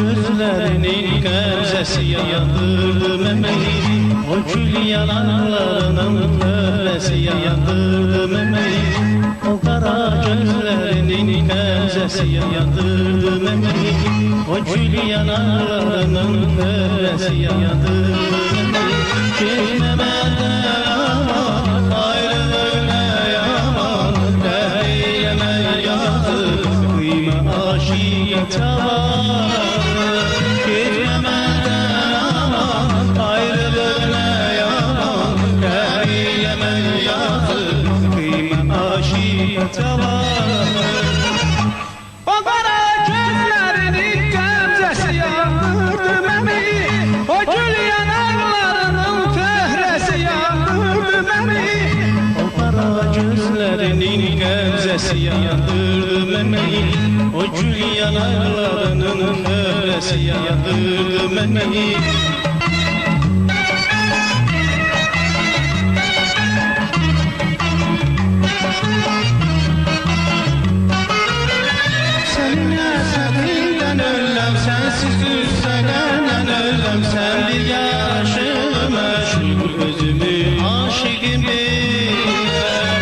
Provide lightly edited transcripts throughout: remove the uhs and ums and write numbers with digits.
gözlerinin qəmzəsi yandırdı məməni. O gül yanaqlarının fövləsi yandırdı məməni. O qara gözlərinin qəmzəsi yandırdı məməni. O gül yanaqlarının fövləsi yandırdı məməni. Getməmədən aman, ayrılıq nə yaman, Dəhliyəmə yazır, qıymə aşiqətə var. Getməmədən aman, ayrılıq nə yaman, Dəhliyəmə yazır, qıymə aşiqətə var. O qara gözlərinin qəmzəsi yandırdı məni. O gül yanaqlarının fəhrəsi yandırdı məni. O qara gözlərinin qəmzəsi yandırdı məni. O gül yanaqlarının fəhrəsi yandırdı məni. Səninlə səninlə öləm, sənsiz düzsəqəndən öləm. Sən bir yaşım məşğul, özümü aşiqim biləm.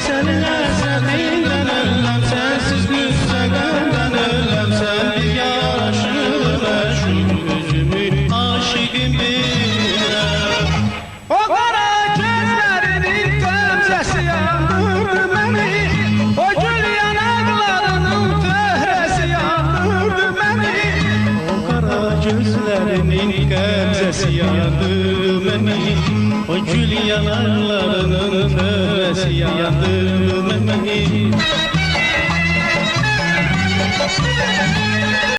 Səninlə səninlə öləm, sənsiz düzsəqəndən öləm. Sən bir yaşım məşğul, özümü aşiqim biləm. O qara gözlərinin qəmzəsi yandırdı məni. O gül yanaqlarının fəhrəsi yandırdı məni. O qara gözlərinin qəmzəsi yandırdı məni. O gül yanaqlarının fövləsi yandırdı məni.